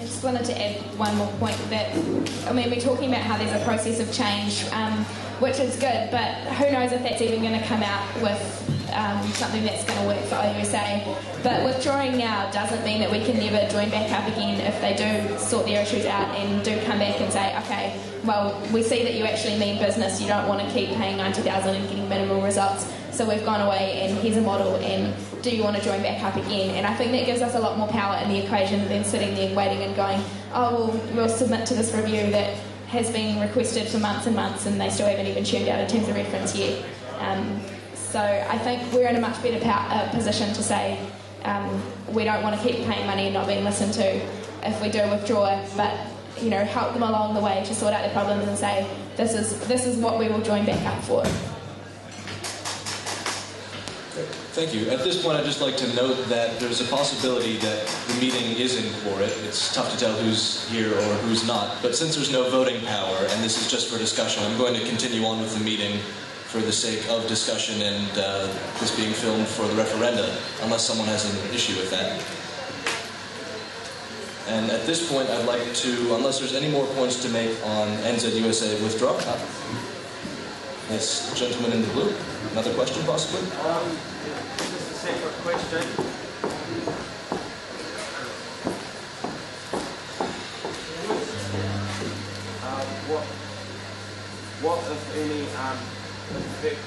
I just wanted to add one more point that, I mean, we're talking about how there's a process of change, which is good, but who knows if that's even going to come out with something that's going to work for OUSA. But withdrawing now doesn't mean that we can never join back up again if they do sort their issues out and do come back and say, okay, well, we see that you actually mean business, you don't want to keep paying $90,000 and getting minimal results, so we've gone away and here's a model, and do you want to join back up again? And I think that gives us a lot more power in the equation than sitting there waiting and going, oh, well, we'll submit to this review that has been requested for months and months and they still haven't even tuned out in terms of reference yet. So I think we're in a much better position to say we don't want to keep paying money and not being listened to if we do withdraw, but you know, help them along the way to sort out their problems and say this is what we will join back up for. Thank you. At this point, I'd just like to note that there's a possibility that the meeting is in quorum. It's tough to tell who's here or who's not, but since there's no voting power and this is just for discussion, I'm going to continue on with the meeting for the sake of discussion and this being filmed for the referenda, unless someone has an issue with that. And at this point, I'd like to, unless there's any more points to make on NZUSA withdrawal. Yes, gentleman in the blue. Another question, possibly? Just a separate question. What if any, effect,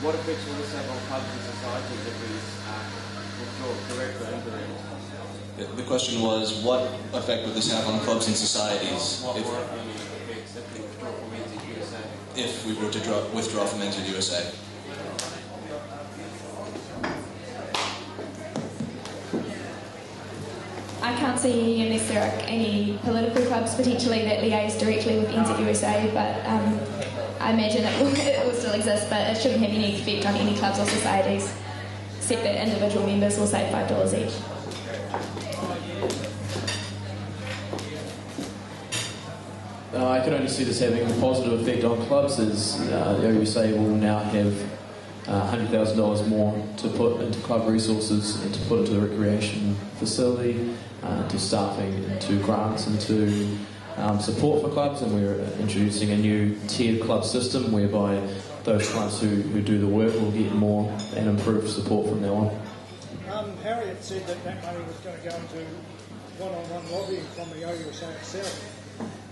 what effects will this have on clubs and societies if we withdraw, correct or incorrect? The question was, what effect would this have on clubs and societies if we were to withdraw from NZUSA? I can't see unless there are any political clubs potentially that liaise directly with NZUSA, but I imagine it will still exist, but it shouldn't have any effect on any clubs or societies, except that individual members will save $5 each. I can only see this having a positive effect on clubs, as the OUSA will now have $100,000 more to put into club resources and to put into the recreation facility, to staffing, into grants, into support for clubs, and we're introducing a new tiered club system whereby those clubs who do the work will get more and improved support from now on. Harriet said that money was going to go into one-on-one lobbying from the OUSA itself.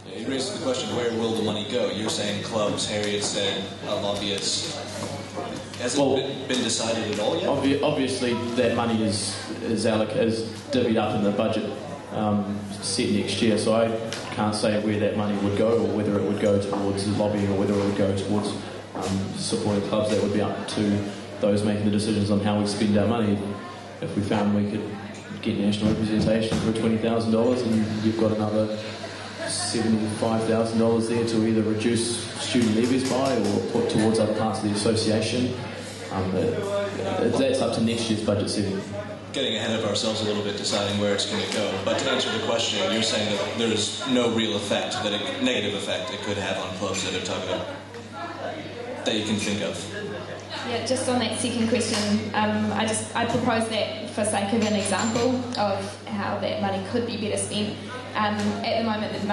Yeah, you raised the question, where will the money go? You're saying clubs, Harriet said lobbyists. Has it been decided at all yet? Obviously, that money is divvied up in the budget set next year, so I can't say where that money would go, or whether it would go towards lobbying or whether it would go towards supporting clubs. That would be up to those making the decisions on how we spend our money. If we found we could get national representation for $20,000 and you've got another $75,000 there to either reduce student levies by or put towards other parts of the association, that's up to next year's budget setting. Getting ahead of ourselves a little bit, deciding where it's going to go. But to answer the question, you're saying that there's no real effect, negative effect it could have on clubs that are talking about, that you can think of. Yeah, just on that second question, I propose that for sake of an example of how that money could be better spent. At the moment, the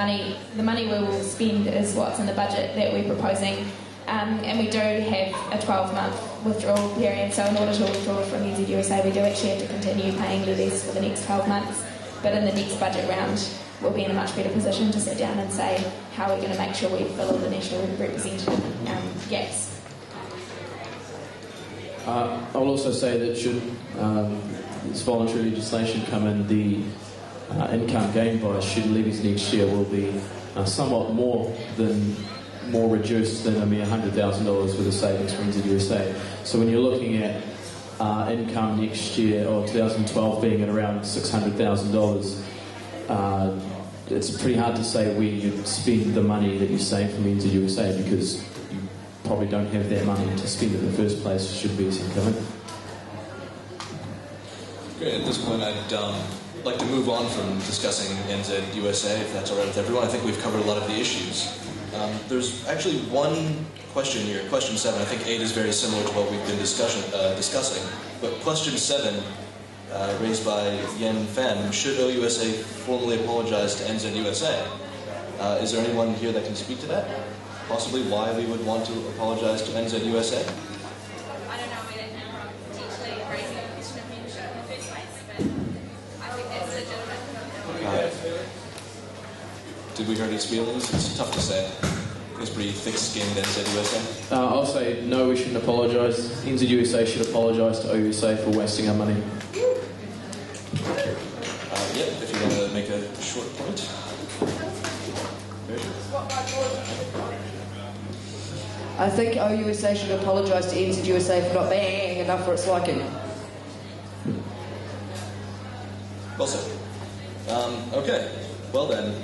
money we will spend is what's in the budget that we're proposing, and we do have a 12-month withdrawal period. So in order to withdraw from NZUSA, we do actually have to continue paying levies for the next 12 months. But in the next budget round, we'll be in a much better position to sit down and say how we're going to make sure we fill all the national representative gaps. I'll also say that should this voluntary legislation come in, the income gained by student levies next year will be somewhat more reduced than a mere $100,000 with a savings for NZUSA. So when you're looking at income next year, or 2012 being at around $600,000, it's pretty hard to say where you'd spend the money that you save from NZUSA, because you probably don't have that money to spend in the first place should VC come in. Great. At this point, I'd like to move on from discussing NZUSA, if that's all right with everyone. I think we've covered a lot of the issues. There's actually one question here, question 7. I think 8 is very similar to what we've been discussing. But question 7, raised by Yen Fan, should OUSA formally apologize to NZUSA? Is there anyone here that can speak to that? Possibly why we would want to apologize to NZUSA? I don't know where that came from, potentially raising a question of membership in the first place, but I think that's legitimate. Did we hurt his feelings? It's tough to say. He's pretty thick-skinned, NZUSA. I'll say no, we shouldn't apologise. NZUSA should apologise to OUSA for wasting our money. Yep, if you want to make a short point. I think OUSA should apologise to NZUSA for not being enough for its liking. Well said. Okay, well then.